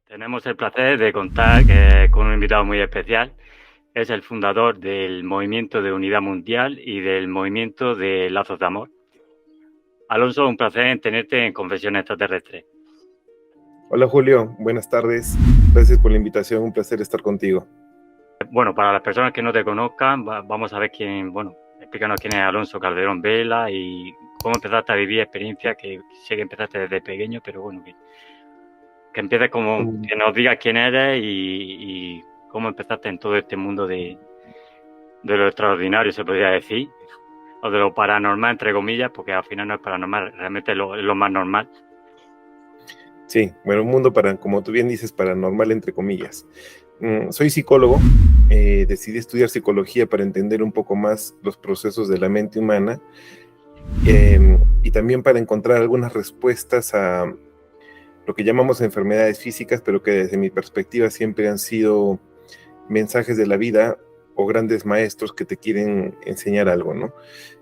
Tenemos el placer de contar con un invitado muy especial. Es el fundador del Movimiento de Unidad Mundial y del Movimiento de Lazos de Amor. Alonso, un placer en tenerte en Confesiones Extraterrestres. Hola Julio, buenas tardes. Gracias por la invitación, un placer estar contigo. Bueno, para las personas que no te conozcan, vamos a ver explícanos quién es Alonso Calderón Vela y cómo empezaste a vivir experiencias que sé que empezaste desde pequeño, pero bueno, que empieces que nos digas quién eres y cómo empezaste en todo este mundo de lo extraordinario, se podría decir, o de lo paranormal, entre comillas, porque al final no es paranormal, realmente es lo más normal. Sí, bueno, un mundo como tú bien dices, paranormal, entre comillas. Soy psicólogo, decidí estudiar psicología para entender un poco más los procesos de la mente humana y también para encontrar algunas respuestas a lo que llamamos enfermedades físicas, pero que desde mi perspectiva siempre han sido mensajes de la vida o grandes maestros que te quieren enseñar algo, ¿no?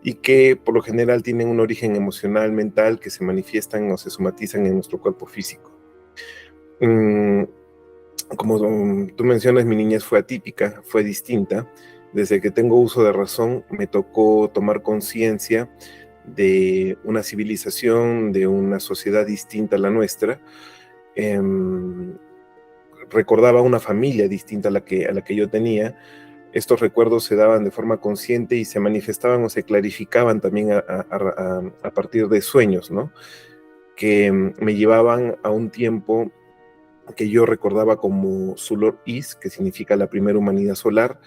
Y que por lo general tienen un origen emocional, mental, que se manifiestan o se somatizan en nuestro cuerpo físico. Como tú mencionas, mi niñez fue atípica, fue distinta. Desde que tengo uso de razón, me tocó tomar conciencia de una civilización, de una sociedad distinta a la nuestra. Recordaba una familia distinta a la que yo tenía. Estos recuerdos se daban de forma consciente y se manifestaban o se clarificaban también a partir de sueños, ¿no? Que me llevaban a un tiempo que yo recordaba como Sulor Is, que significa la primera humanidad solar,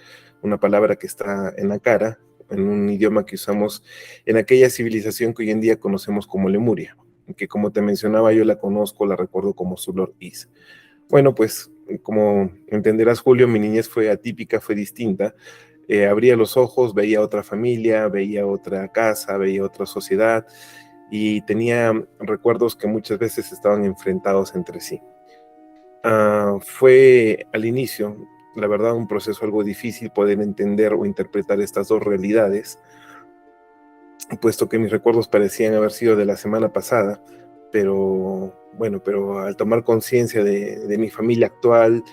una palabra que está en la cara, en un idioma que usamos en aquella civilización que hoy en día conocemos como Lemuria, que como te mencionaba yo la conozco, la recuerdo como Sulor Is. Bueno, pues como entenderás, Julio, mi niñez fue atípica, fue distinta. Abría los ojos, veía otra familia, veía otra casa, veía otra sociedad y tenía recuerdos que muchas veces estaban enfrentados entre sí. Fue al inicio, la verdad, un proceso algo difícil poder entender o interpretar estas dos realidades, puesto que mis recuerdos parecían haber sido de la semana pasada, pero al tomar conciencia de mi familia actual,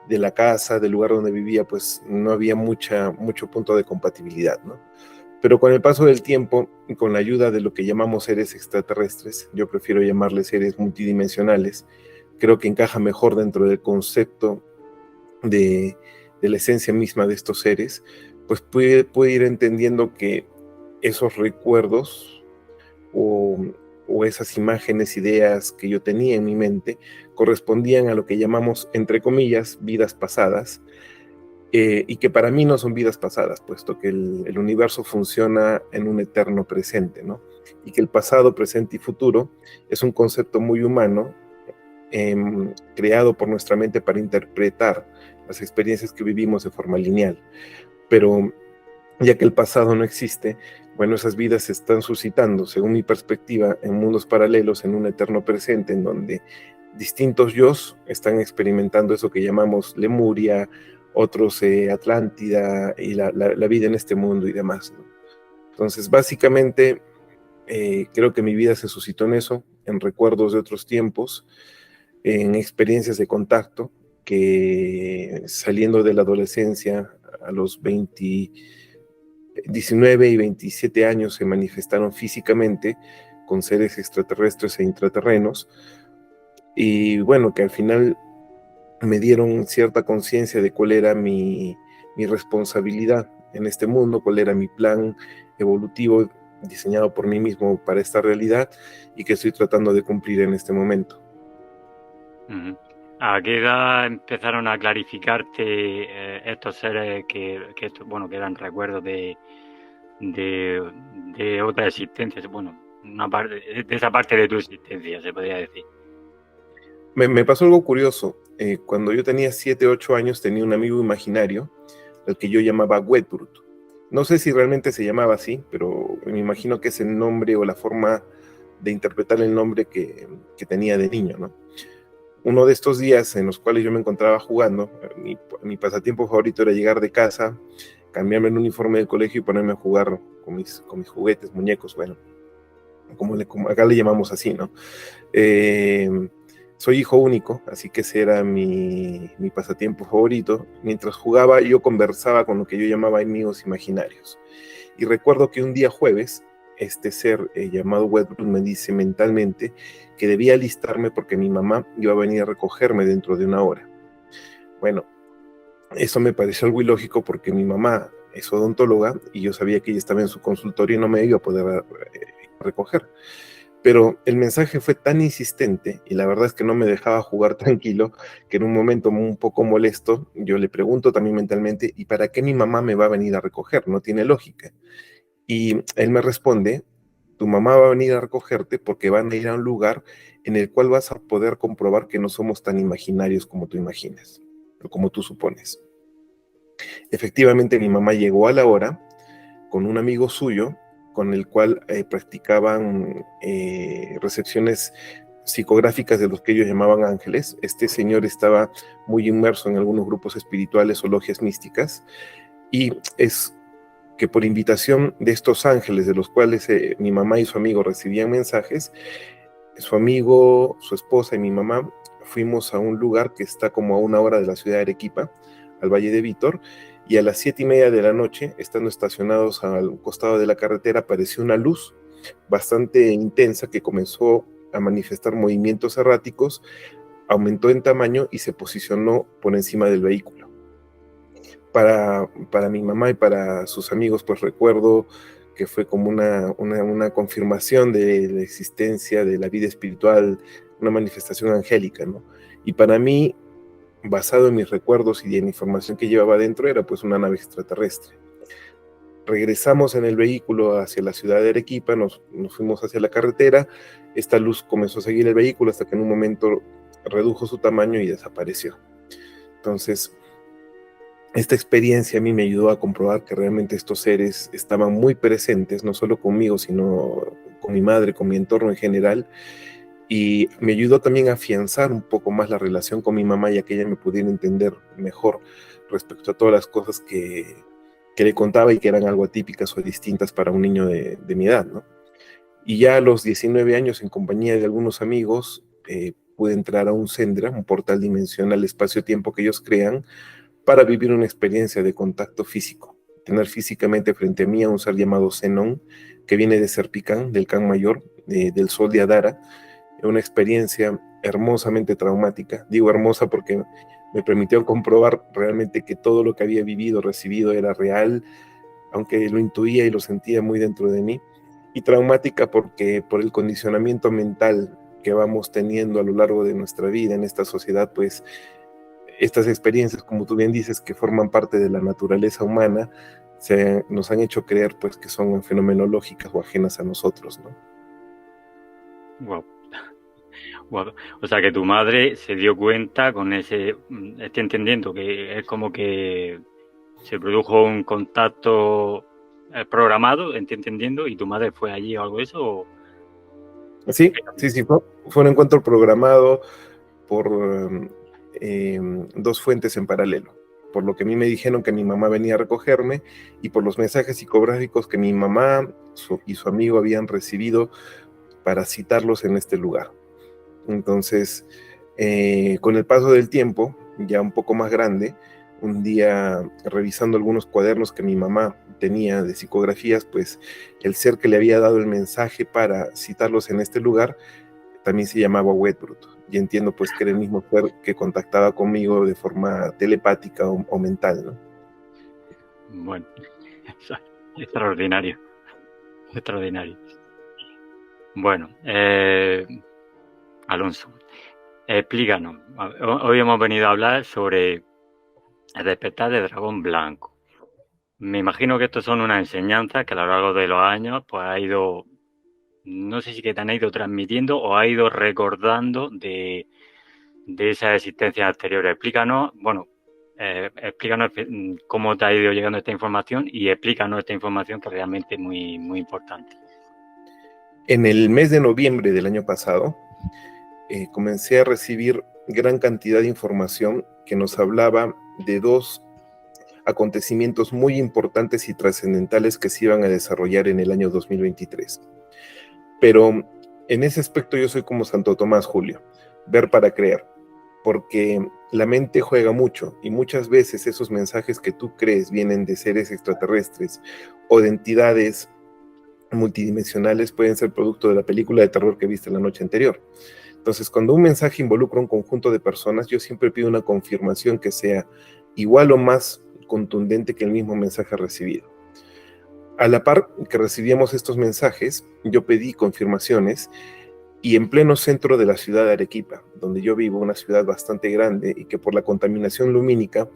de la casa, del lugar donde vivía, pues no había mucho punto de compatibilidad, ¿no? Pero con el paso del tiempo, y con la ayuda de lo que llamamos seres extraterrestres, yo prefiero llamarles seres multidimensionales, creo que encaja mejor dentro del concepto de la esencia misma de estos seres, pues pude ir entendiendo que esos recuerdos o esas imágenes, ideas que yo tenía en mi mente, correspondían a lo que llamamos, entre comillas, vidas pasadas, y que para mí no son vidas pasadas, puesto que el universo funciona en un eterno presente, ¿no? Y que el pasado, presente y futuro es un concepto muy humano, creado por nuestra mente para interpretar las experiencias que vivimos de forma lineal. Pero ya que el pasado no existe, bueno, esas vidas se están suscitando, según mi perspectiva, en mundos paralelos, en un eterno presente, en donde distintos yos están experimentando eso que llamamos Lemuria, otros Atlántida y la vida en este mundo y demás, ¿no? Entonces, básicamente, creo que mi vida se suscitó en eso, en recuerdos de otros tiempos, en experiencias de contacto, que saliendo de la adolescencia a los 19 y 27 años se manifestaron físicamente con seres extraterrestres e intraterrenos, y bueno, que al final me dieron cierta conciencia de cuál era mi responsabilidad en este mundo, cuál era mi plan evolutivo diseñado por mí mismo para esta realidad y que estoy tratando de cumplir en este momento. ¿A qué edad empezaron a clarificarte estos seres que eran recuerdos de otra existencia? Bueno, una parte de esa parte de tu existencia, se podría decir. Me pasó algo curioso. Cuando yo tenía 7, 8 años, tenía un amigo imaginario al que yo llamaba Wedbrut. No sé si realmente se llamaba así, pero me imagino que es el nombre o la forma de interpretar el nombre que tenía de niño, ¿no? Uno de estos días en los cuales yo me encontraba jugando, mi pasatiempo favorito era llegar de casa, cambiarme el uniforme del colegio y ponerme a jugar con mis juguetes, muñecos, bueno, como acá le llamamos así, ¿no? Soy hijo único, así que ese era mi pasatiempo favorito. Mientras jugaba, yo conversaba con lo que yo llamaba amigos imaginarios. Y recuerdo que un día jueves, este ser llamado Wedbrut me dice mentalmente que debía alistarme porque mi mamá iba a venir a recogerme dentro de una hora. Bueno, eso me pareció algo ilógico porque mi mamá es odontóloga y yo sabía que ella estaba en su consultorio y no me iba a poder recoger. Pero el mensaje fue tan insistente y la verdad es que no me dejaba jugar tranquilo, que en un momento un poco molesto, yo le pregunto también mentalmente, ¿y para qué mi mamá me va a venir a recoger? No tiene lógica. Y él me responde, tu mamá va a venir a recogerte porque van a ir a un lugar en el cual vas a poder comprobar que no somos tan imaginarios como tú imaginas, o como tú supones. Efectivamente, mi mamá llegó a la hora con un amigo suyo con el cual practicaban recepciones psicográficas de los que ellos llamaban ángeles. Este señor estaba muy inmerso en algunos grupos espirituales o logias místicas, y es que por invitación de estos ángeles, de los cuales mi mamá y su amigo recibían mensajes, su amigo, su esposa y mi mamá fuimos a un lugar que está como a 1 hora de la ciudad de Arequipa, al Valle de Vítor, y a las 7:30 de la noche, estando estacionados al costado de la carretera, apareció una luz bastante intensa que comenzó a manifestar movimientos erráticos, aumentó en tamaño y se posicionó por encima del vehículo. Para mi mamá y para sus amigos, pues recuerdo que fue como una confirmación de la existencia de la vida espiritual, una manifestación angélica, ¿no? Y para mí, basado en mis recuerdos y en la información que llevaba dentro, era pues una nave extraterrestre. Regresamos en el vehículo hacia la ciudad de Arequipa, nos fuimos hacia la carretera, esta luz comenzó a seguir el vehículo hasta que en un momento redujo su tamaño y desapareció. Entonces, esta experiencia a mí me ayudó a comprobar que realmente estos seres estaban muy presentes, no solo conmigo, sino con mi madre, con mi entorno en general, y me ayudó también a afianzar un poco más la relación con mi mamá, ya que ella me pudiera entender mejor respecto a todas las cosas que le contaba y que eran algo atípicas o distintas para un niño de mi edad, ¿no? Y ya a los 19 años, en compañía de algunos amigos, pude entrar a un Sendra, un portal dimensional espacio-tiempo que ellos crean, para vivir una experiencia de contacto físico, tener físicamente frente a mí a un ser llamado Zenón, que viene de Serpicán, del Can Mayor, del Sol de Adara, una experiencia hermosamente traumática. Digo hermosa porque me permitió comprobar realmente que todo lo que había vivido, recibido era real, aunque lo intuía y lo sentía muy dentro de mí, y traumática porque por el condicionamiento mental que vamos teniendo a lo largo de nuestra vida en esta sociedad, pues estas experiencias, como tú bien dices, que forman parte de la naturaleza humana, nos han hecho creer pues que son fenomenológicas o ajenas a nosotros, ¿no? Wow. Wow. O sea que tu madre se dio cuenta con ese, estoy entendiendo que es como que se produjo un contacto programado, estoy entendiendo, y tu madre fue allí o algo de eso. Sí, fue un encuentro programado por dos fuentes en paralelo, por lo que a mí me dijeron que mi mamá venía a recogerme y por los mensajes psicográficos que mi mamá y su amigo habían recibido para citarlos en este lugar. Entonces, con el paso del tiempo, ya un poco más grande, un día revisando algunos cuadernos que mi mamá tenía de psicografías, pues el ser que le había dado el mensaje para citarlos en este lugar también se llamaba Wedbrut, y entiendo pues que era el mismo ser que contactaba conmigo de forma telepática o mental, ¿no? Bueno, Extraordinario, extraordinario. Bueno, Alonso, explícanos. Hoy hemos venido a hablar sobre el despertar del dragón blanco. Me imagino que estos son unas enseñanzas que a lo largo de los años pues ha ido, no sé si que te han ido transmitiendo o ha ido recordando de esas existencias anteriores. Explícanos, bueno, explícanos cómo te ha ido llegando esta información y explícanos esta información que realmente es muy, muy importante. En el mes de noviembre del año pasado, comencé a recibir gran cantidad de información que nos hablaba de dos acontecimientos muy importantes y trascendentales que se iban a desarrollar en el año 2023. Pero en ese aspecto yo soy como Santo Tomás, Julio, ver para creer, porque la mente juega mucho y muchas veces esos mensajes que tú crees vienen de seres extraterrestres o de entidades multidimensionales pueden ser producto de la película de terror que viste la noche anterior. Entonces, cuando un mensaje involucra un conjunto de personas, yo siempre pido una confirmación que sea igual o más contundente que el mismo mensaje recibido. A la par que recibíamos estos mensajes, yo pedí confirmaciones y en pleno centro de la ciudad de Arequipa, donde yo vivo, una ciudad bastante grande y que por la contaminación lumínica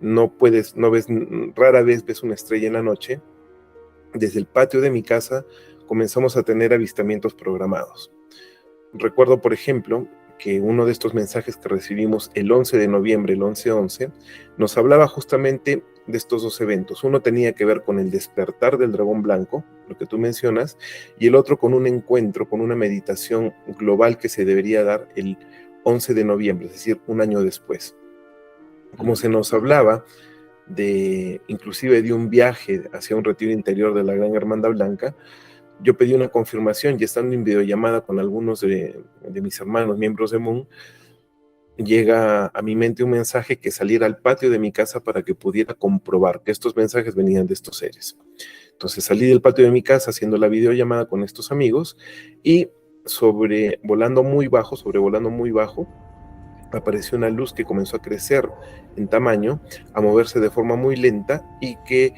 rara vez ves una estrella en la noche, desde el patio de mi casa comenzamos a tener avistamientos programados. Recuerdo, por ejemplo, que uno de estos mensajes que recibimos el 11 de noviembre, el 11-11, nos hablaba justamente de estos dos eventos. Uno tenía que ver con el despertar del dragón blanco, lo que tú mencionas, y el otro con un encuentro, con una meditación global que se debería dar el 11 de noviembre, es decir, un año después. Como se nos hablaba inclusive de un viaje hacia un retiro interior de la Gran Hermandad Blanca, yo pedí una confirmación y estando en videollamada con algunos de mis hermanos, miembros de Moon, llega a mi mente un mensaje que saliera al patio de mi casa para que pudiera comprobar que estos mensajes venían de estos seres. Entonces salí del patio de mi casa haciendo la videollamada con estos amigos y sobrevolando muy bajo, apareció una luz que comenzó a crecer en tamaño, a moverse de forma muy lenta y que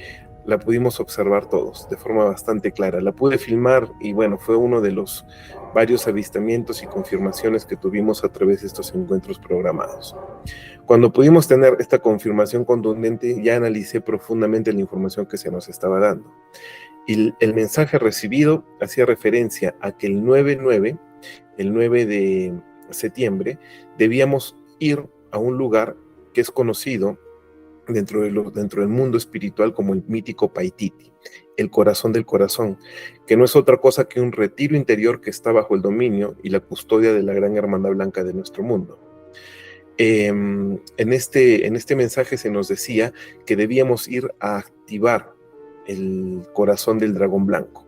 la pudimos observar todos de forma bastante clara. La pude filmar y bueno, fue uno de los varios avistamientos y confirmaciones que tuvimos a través de estos encuentros programados. Cuando pudimos tener esta confirmación contundente, ya analicé profundamente la información que se nos estaba dando. Y el mensaje recibido hacía referencia a que el 9/9, el 9 de septiembre, debíamos ir a un lugar que es conocido dentro del mundo espiritual como el mítico Paititi, el corazón del corazón, que no es otra cosa que un retiro interior que está bajo el dominio y la custodia de la Gran Hermandad Blanca de nuestro mundo. En este mensaje se nos decía que debíamos ir a activar el corazón del dragón blanco.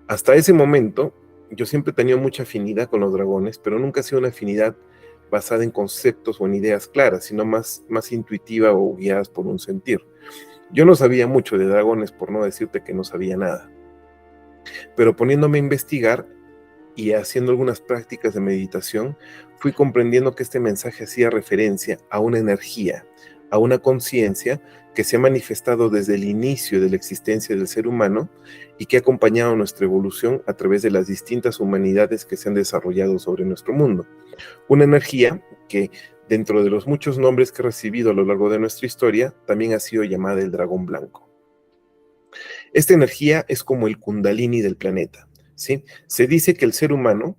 Hasta ese momento, yo siempre he tenido mucha afinidad con los dragones, pero nunca ha sido una afinidad basada en conceptos o en ideas claras, sino más intuitiva o guiadas por un sentir. Yo no sabía mucho de dragones, por no decirte que no sabía nada. Pero poniéndome a investigar y haciendo algunas prácticas de meditación, fui comprendiendo que este mensaje hacía referencia a una energía, a una conciencia que se ha manifestado desde el inicio de la existencia del ser humano y que ha acompañado nuestra evolución a través de las distintas humanidades que se han desarrollado sobre nuestro mundo. Una energía que, dentro de los muchos nombres que ha recibido a lo largo de nuestra historia, también ha sido llamada el dragón blanco. Esta energía es como el kundalini del planeta, ¿sí? Se dice que el ser humano,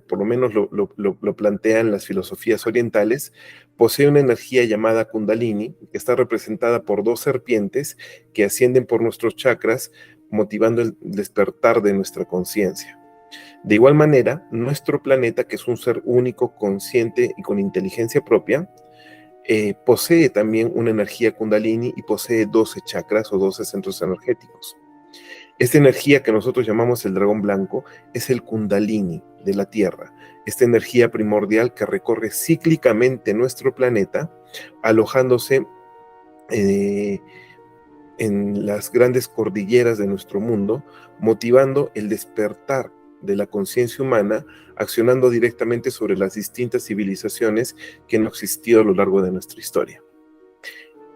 por lo menos lo plantean las filosofías orientales, posee una energía llamada kundalini, que está representada por dos serpientes que ascienden por nuestros chakras, motivando el despertar de nuestra conciencia. De igual manera, nuestro planeta, que es un ser único, consciente y con inteligencia propia, posee también una energía kundalini y posee 12 chakras o 12 centros energéticos. Esta energía que nosotros llamamos el dragón blanco es el kundalini de la Tierra, esta energía primordial que recorre cíclicamente nuestro planeta, alojándose en las grandes cordilleras de nuestro mundo, motivando el despertar de la conciencia humana, accionando directamente sobre las distintas civilizaciones que han existido a lo largo de nuestra historia.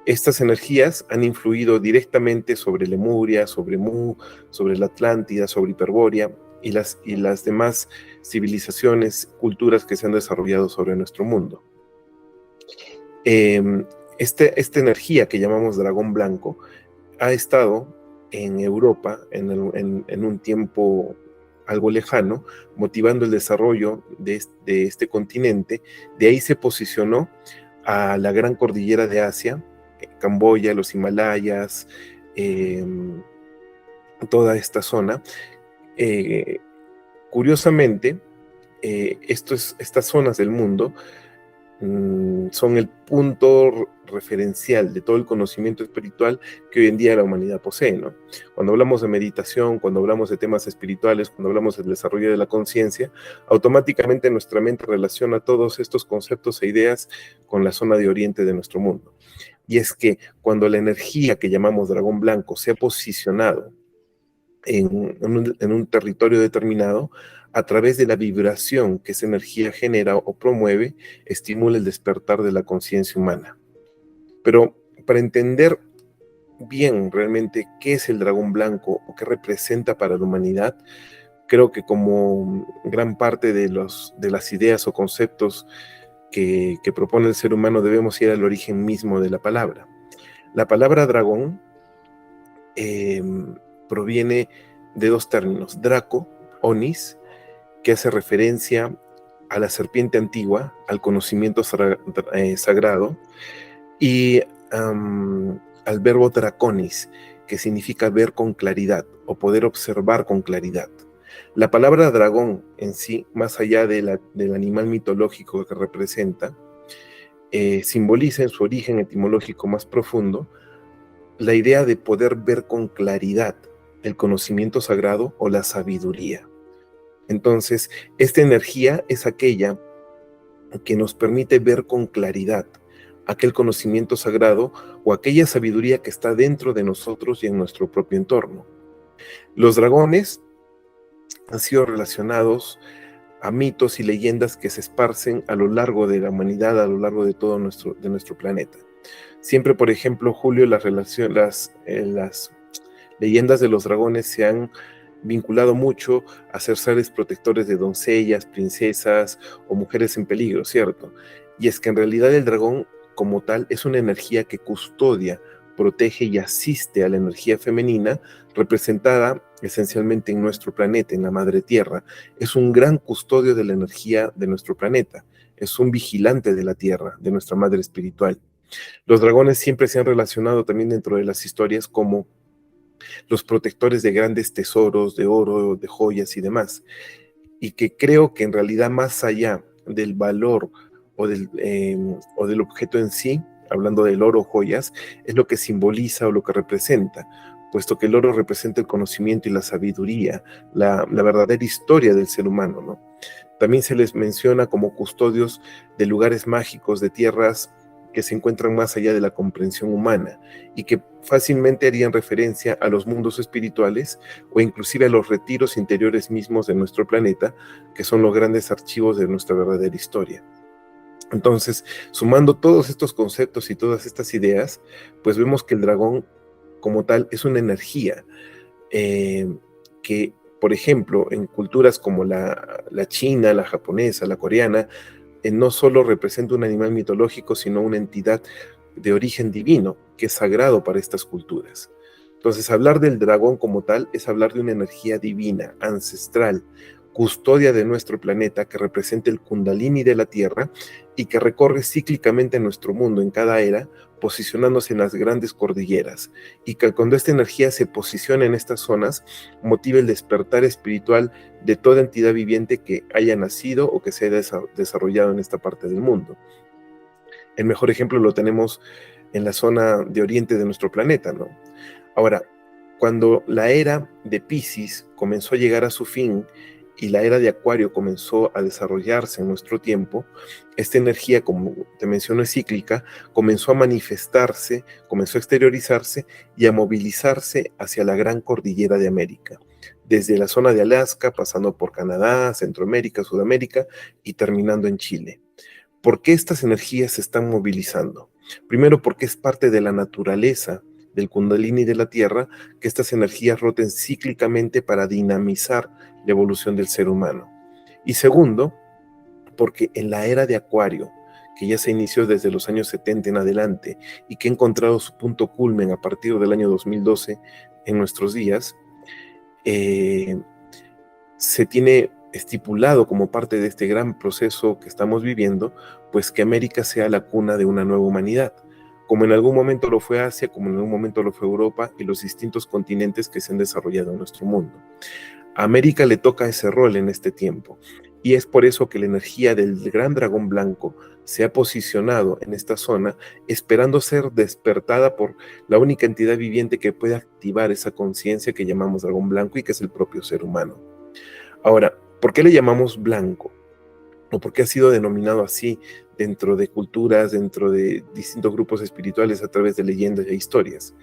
Estas energías han influido directamente sobre Lemuria, sobre Mu, sobre la Atlántida, sobre Hiperbórea y las demás civilizaciones, culturas que se han desarrollado sobre nuestro mundo. Esta energía que llamamos dragón blanco ha estado en Europa en un tiempo algo lejano, motivando el desarrollo de este continente. De ahí se posicionó a la gran cordillera de Asia, Camboya, los Himalayas, toda esta zona. Curiosamente, estas zonas del mundo son el punto referencial de todo el conocimiento espiritual que hoy en día la humanidad posee, ¿no? Cuando hablamos de meditación, cuando hablamos de temas espirituales, cuando hablamos del desarrollo de la conciencia, automáticamente nuestra mente relaciona todos estos conceptos e ideas con la zona de oriente de nuestro mundo. Y es que cuando la energía que llamamos dragón blanco se ha posicionado en un territorio determinado, a través de la vibración que esa energía genera o promueve, estimula el despertar de la conciencia humana. Pero para entender bien realmente qué es el dragón blanco o qué representa para la humanidad, creo que como gran parte de las ideas o conceptos que propone el ser humano, debemos ir al origen mismo de la palabra. La palabra dragón proviene de dos términos: Draco, Onis, que hace referencia a la serpiente antigua, al conocimiento sagrado, y al verbo draconis, que significa ver con claridad o poder observar con claridad. La palabra dragón en sí, más allá del animal mitológico que representa, simboliza en su origen etimológico más profundo la idea de poder ver con claridad el conocimiento sagrado o la sabiduría. Entonces, esta energía es aquella que nos permite ver con claridad aquel conocimiento sagrado o aquella sabiduría que está dentro de nosotros y en nuestro propio entorno. Los dragones han sido relacionados a mitos y leyendas que se esparcen a lo largo de la humanidad, a lo largo de todo nuestro planeta. Siempre, por ejemplo, Julio, las leyendas de los dragones se han vinculado mucho a ser seres protectores de doncellas, princesas o mujeres en peligro, ¿cierto? Y es que en realidad el dragón como tal es una energía que custodia, protege y asiste a la energía femenina representada esencialmente en nuestro planeta, en la madre tierra. Es un gran custodio de la energía de nuestro planeta, es un vigilante de la tierra, de nuestra madre espiritual. Los dragones siempre se han relacionado también dentro de las historias como los protectores de grandes tesoros, de oro, de joyas y demás. Y que creo que en realidad, más allá del valor o del objeto en sí, hablando del oro o joyas, es lo que simboliza o lo que representa, puesto que el oro representa el conocimiento y la sabiduría, la verdadera historia del ser humano, ¿no? También se les menciona como custodios de lugares mágicos, de tierras que se encuentran más allá de la comprensión humana y que fácilmente harían referencia a los mundos espirituales o inclusive a los retiros interiores mismos de nuestro planeta, que son los grandes archivos de nuestra verdadera historia. Entonces, sumando todos estos conceptos y todas estas ideas, pues vemos que el dragón como tal es una energía que, por ejemplo, en culturas como la china, la japonesa, la coreana, no solo representa un animal mitológico, sino una entidad de origen divino, que es sagrado para estas culturas. Entonces, hablar del dragón como tal es hablar de una energía divina, ancestral, custodia de nuestro planeta, que representa el Kundalini de la Tierra y que recorre cíclicamente nuestro mundo en cada era, posicionándose en las grandes cordilleras, y que cuando esta energía se posiciona en estas zonas, motiva el despertar espiritual de toda entidad viviente que haya nacido o que se haya desarrollado en esta parte del mundo. El mejor ejemplo lo tenemos en la zona de oriente de nuestro planeta, ¿no? Ahora, cuando la era de Piscis comenzó a llegar a su fin y la era de Acuario comenzó a desarrollarse en nuestro tiempo, esta energía, como te menciono, es cíclica, comenzó a manifestarse, comenzó a exteriorizarse y a movilizarse hacia la gran cordillera de América, desde la zona de Alaska, pasando por Canadá, Centroamérica, Sudamérica y terminando en Chile. ¿Por qué estas energías se están movilizando? Primero porque es parte de la naturaleza del Kundalini de la Tierra que estas energías roten cíclicamente para dinamizar la evolución del ser humano. Y segundo, porque en la era de Acuario, que ya se inició desde los años 70 en adelante y que ha encontrado su punto culmen a partir del año 2012 en nuestros días, se tiene estipulado como parte de este gran proceso que estamos viviendo, pues que América sea la cuna de una nueva humanidad, como en algún momento lo fue Asia, como en algún momento lo fue Europa y los distintos continentes que se han desarrollado en nuestro mundo. A América le toca ese rol en este tiempo, y es por eso que la energía del gran dragón blanco se ha posicionado en esta zona, esperando ser despertada por la única entidad viviente que puede activar esa conciencia que llamamos dragón blanco y que es el propio ser humano. Ahora, ¿por qué le llamamos blanco? ¿O por qué ha sido denominado así dentro de culturas, dentro de distintos grupos espirituales a través de leyendas e historias?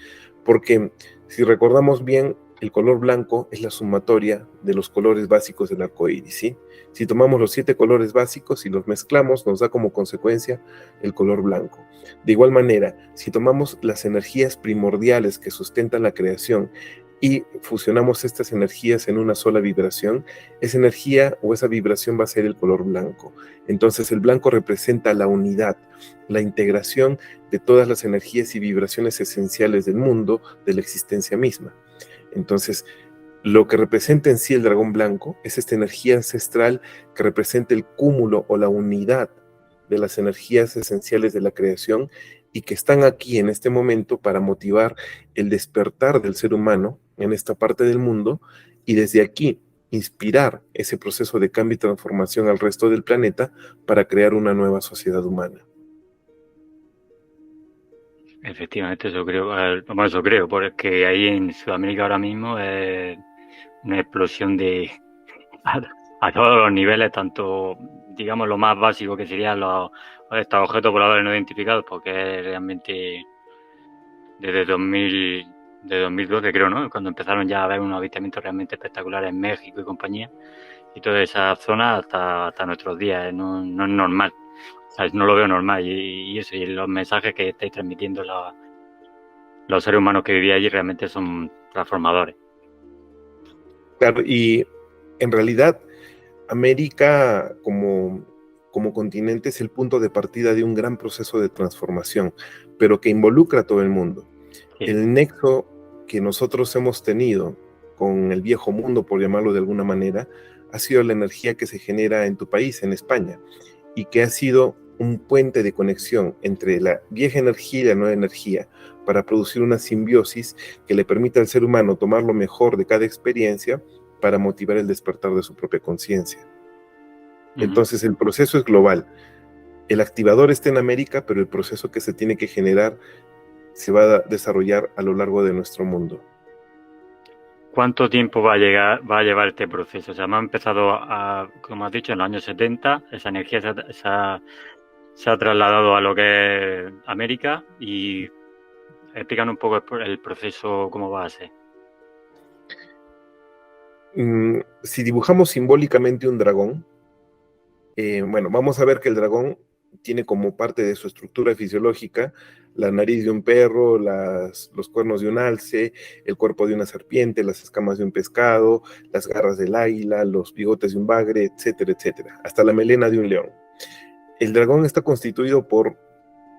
Porque si recordamos bien, el color blanco es la sumatoria de los colores básicos del arco iris, ¿sí? Si tomamos los 7 colores básicos y los mezclamos, nos da como consecuencia el color blanco. De igual manera, si tomamos las energías primordiales que sustentan la creación y fusionamos estas energías en una sola vibración, esa energía o esa vibración va a ser el color blanco. Entonces el blanco representa la unidad, la integración de todas las energías y vibraciones esenciales del mundo, de la existencia misma. Entonces, lo que representa en sí el dragón blanco es esta energía ancestral que representa el cúmulo o la unidad de las energías esenciales de la creación y que están aquí en este momento para motivar el despertar del ser humano en esta parte del mundo y desde aquí inspirar ese proceso de cambio y transformación al resto del planeta para crear una nueva sociedad humana. Efectivamente, eso creo, bueno, eso creo, porque ahí en Sudamérica ahora mismo es una explosión a todos los niveles, tanto, digamos, lo más básico que serían estos objetos voladores no identificados, porque es realmente desde 2012, creo, ¿no? Cuando empezaron ya a haber unos avistamientos realmente espectaculares en México y compañía, y toda esa zona hasta nuestros días, no es normal. O sea, no lo veo normal, y eso, y los mensajes que estáis transmitiendo los seres humanos que vivían allí realmente son transformadores. Claro, y en realidad América como continente es el punto de partida de un gran proceso de transformación, pero que involucra a todo el mundo. Sí. El nexo que nosotros hemos tenido con el viejo mundo, por llamarlo de alguna manera, ha sido la energía que se genera en tu país, en España, y que ha sido un puente de conexión entre la vieja energía y la nueva energía para producir una simbiosis que le permita al ser humano tomar lo mejor de cada experiencia para motivar el despertar de su propia conciencia. Entonces el proceso es global. El activador está en América, pero el proceso que se tiene que generar se va a desarrollar a lo largo de nuestro mundo. ¿Cuánto tiempo va a llevar este proceso? O sea, hemos empezado como has dicho, en los años 70, esa energía se ha trasladado a lo que es América, y explícanos un poco el proceso, cómo va a ser. Si dibujamos simbólicamente un dragón, bueno, vamos a ver que el dragón tiene como parte de su estructura fisiológica la nariz de un perro, los cuernos de un alce, el cuerpo de una serpiente, las escamas de un pescado, las garras del águila, los bigotes de un bagre, etcétera, etcétera, hasta la melena de un león. El dragón está constituido por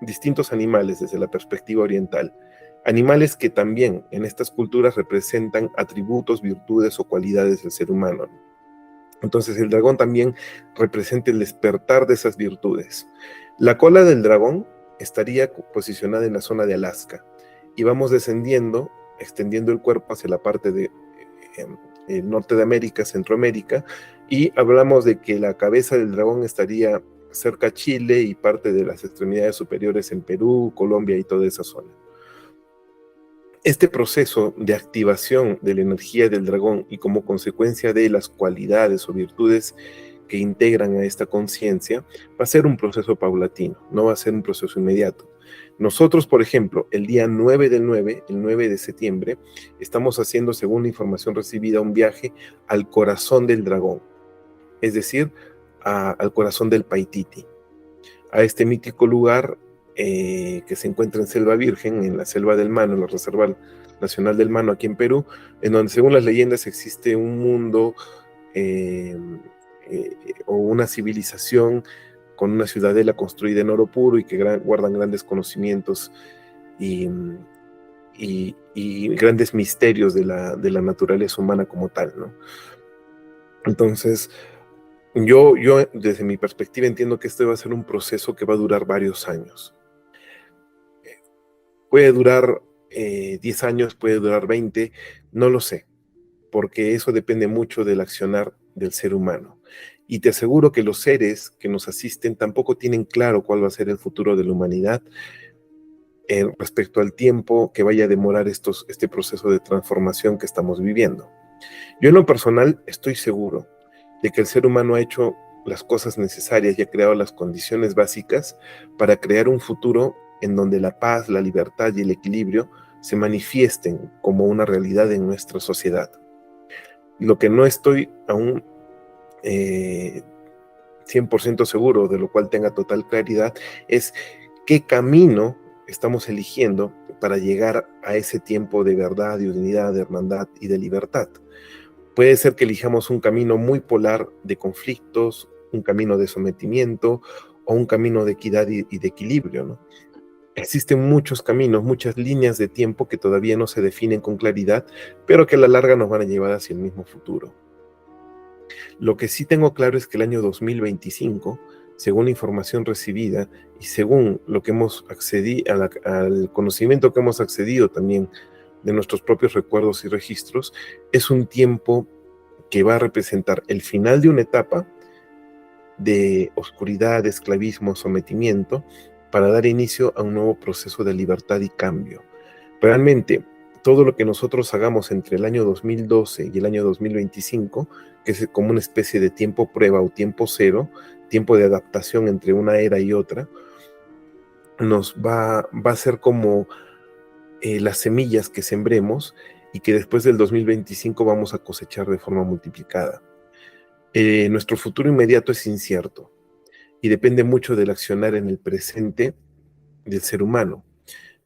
distintos animales desde la perspectiva oriental, animales que también en estas culturas representan atributos, virtudes o cualidades del ser humano. Entonces el dragón también representa el despertar de esas virtudes. La cola del dragón estaría posicionada en la zona de Alaska y vamos descendiendo, extendiendo el cuerpo hacia la parte de el norte de América, Centroamérica, y hablamos de que la cabeza del dragón estaría cerca a Chile y parte de las extremidades superiores en Perú, Colombia y toda esa zona. Este proceso de activación de la energía del dragón y como consecuencia de las cualidades o virtudes que integran a esta conciencia va a ser un proceso paulatino, no va a ser un proceso inmediato. Nosotros, por ejemplo, el día 9 del 9, el 9 de septiembre, estamos haciendo, según la información recibida, un viaje al corazón del dragón, es decir, al corazón del Paititi, a este mítico lugar que se encuentra en Selva Virgen, en la Selva del Mano, en la Reserva Nacional del Mano, aquí en Perú, en donde según las leyendas existe un mundo eh, o una civilización con una ciudadela construida en oro puro y que guardan grandes conocimientos y, y grandes misterios de la naturaleza humana como tal, ¿no? Entonces, yo desde mi perspectiva entiendo que este va a ser un proceso que va a durar varios años. Puede durar 10 años, puede durar 20, no lo sé, porque eso depende mucho del accionar del ser humano. Y te aseguro que los seres que nos asisten tampoco tienen claro cuál va a ser el futuro de la humanidad respecto al tiempo que vaya a demorar este proceso de transformación que estamos viviendo. Yo en lo personal estoy seguro de que el ser humano ha hecho las cosas necesarias y ha creado las condiciones básicas para crear un futuro en donde la paz, la libertad y el equilibrio se manifiesten como una realidad en nuestra sociedad. Lo que no estoy aún 100% seguro, de lo cual tenga total claridad, es qué camino estamos eligiendo para llegar a ese tiempo de verdad, de unidad, de hermandad y de libertad. Puede ser que elijamos un camino muy polar de conflictos, un camino de sometimiento o un camino de equidad y de equilibrio, ¿no? Existen muchos caminos, muchas líneas de tiempo que todavía no se definen con claridad, pero que a la larga nos van a llevar hacia el mismo futuro. Lo que sí tengo claro es que el año 2025, según la información recibida y según lo que hemos accedido, al conocimiento que hemos accedido también de nuestros propios recuerdos y registros, es un tiempo que va a representar el final de una etapa de oscuridad, de esclavismo, sometimiento, para dar inicio a un nuevo proceso de libertad y cambio. Realmente, todo lo que nosotros hagamos entre el año 2012 y el año 2025, que es como una especie de tiempo prueba o tiempo cero, tiempo de adaptación entre una era y otra, nos va a ser como las semillas que sembremos y que después del 2025 vamos a cosechar de forma multiplicada. Nuestro futuro inmediato es incierto y depende mucho del accionar en el presente del ser humano.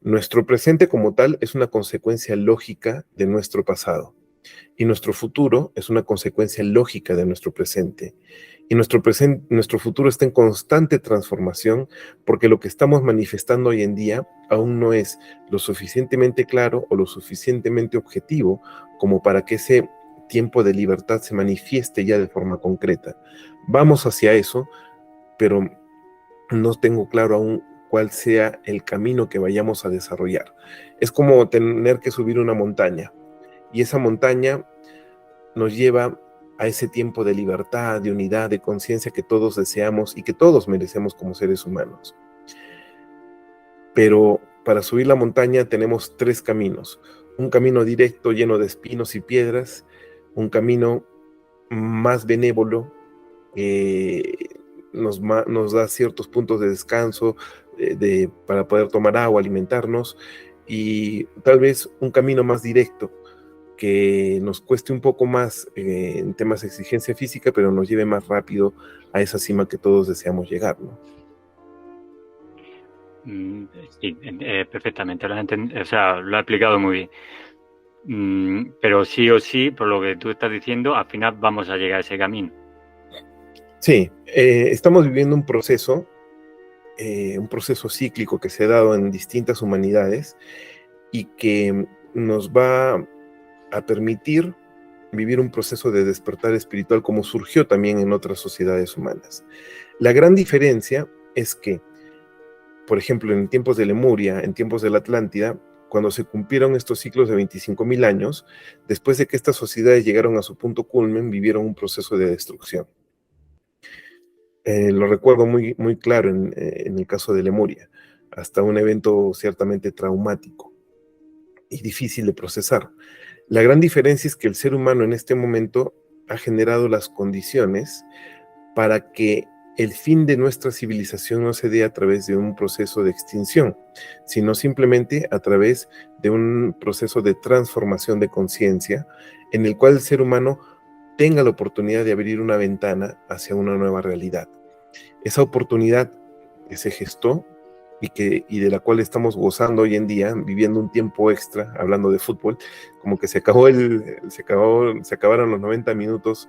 Nuestro presente como tal es una consecuencia lógica de nuestro pasado y nuestro futuro es una consecuencia lógica de nuestro presente. Y nuestro futuro está en constante transformación porque lo que estamos manifestando hoy en día aún no es lo suficientemente claro o lo suficientemente objetivo como para que ese tiempo de libertad se manifieste ya de forma concreta. Vamos hacia eso, pero no tengo claro aún cuál sea el camino que vayamos a desarrollar. Es como tener que subir una montaña y esa montaña nos lleva a ese tiempo de libertad, de unidad, de conciencia que todos deseamos y que todos merecemos como seres humanos. Pero para subir la montaña tenemos 3 caminos. Un camino directo lleno de espinos y piedras, un camino más benévolo nos da ciertos puntos de descanso para poder tomar agua, alimentarnos, y tal vez un camino más directo que nos cueste un poco más en temas de exigencia física, pero nos lleve más rápido a esa cima que todos deseamos llegar, ¿no? Sí, perfectamente, o sea, lo ha explicado muy bien. Pero sí o sí, por lo que tú estás diciendo, al final vamos a llegar a ese camino. Sí, estamos viviendo un proceso cíclico que se ha dado en distintas humanidades y que nos va a permitir vivir un proceso de despertar espiritual como surgió también en otras sociedades humanas. La gran diferencia es que, por ejemplo, en tiempos de Lemuria, en tiempos de la Atlántida, cuando se cumplieron estos ciclos de 25.000 años, después de que estas sociedades llegaron a su punto culmen, vivieron un proceso de destrucción. Lo recuerdo muy, muy claro en el caso de Lemuria, hasta un evento ciertamente traumático y difícil de procesar. La gran diferencia es que el ser humano en este momento ha generado las condiciones para que el fin de nuestra civilización no se dé a través de un proceso de extinción, sino simplemente a través de un proceso de transformación de conciencia en el cual el ser humano tenga la oportunidad de abrir una ventana hacia una nueva realidad. Esa oportunidad que se gestó y de la cual estamos gozando hoy en día, viviendo un tiempo extra, hablando de fútbol, como que se acabaron los 90 minutos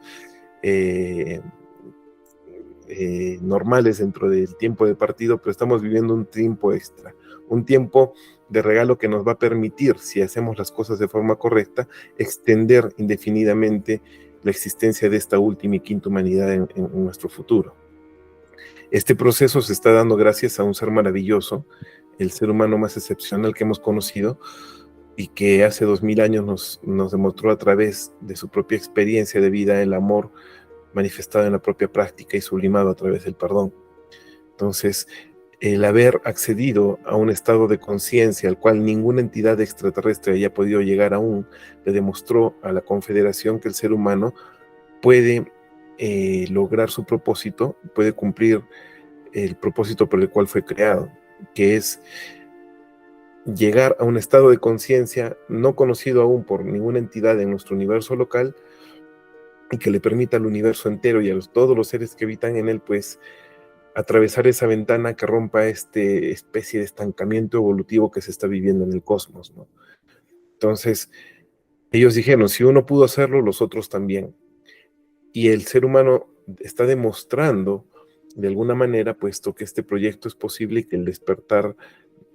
normales dentro del tiempo de partido, pero estamos viviendo un tiempo extra, un tiempo de regalo que nos va a permitir, si hacemos las cosas de forma correcta, extender indefinidamente la existencia de esta última y quinta humanidad en nuestro futuro. Este proceso se está dando gracias a un ser maravilloso, el ser humano más excepcional que hemos conocido, y que hace 2000 años nos demostró a través de su propia experiencia de vida el amor manifestado en la propia práctica y sublimado a través del perdón. Entonces, el haber accedido a un estado de conciencia al cual ninguna entidad extraterrestre haya podido llegar aún, le demostró a la Confederación que el ser humano puede lograr su propósito, puede cumplir el propósito por el cual fue creado, que es llegar a un estado de conciencia no conocido aún por ninguna entidad en nuestro universo local, y que le permita al universo entero y a todos los seres que habitan en él, pues, atravesar esa ventana que rompa este especie de estancamiento evolutivo que se está viviendo en el cosmos, ¿no? Entonces, ellos dijeron, si uno pudo hacerlo, los otros también. Y el ser humano está demostrando, de alguna manera, puesto que este proyecto es posible y que el despertar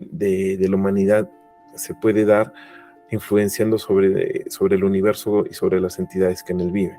de la humanidad se puede dar influenciando sobre el universo y sobre las entidades que en él viven.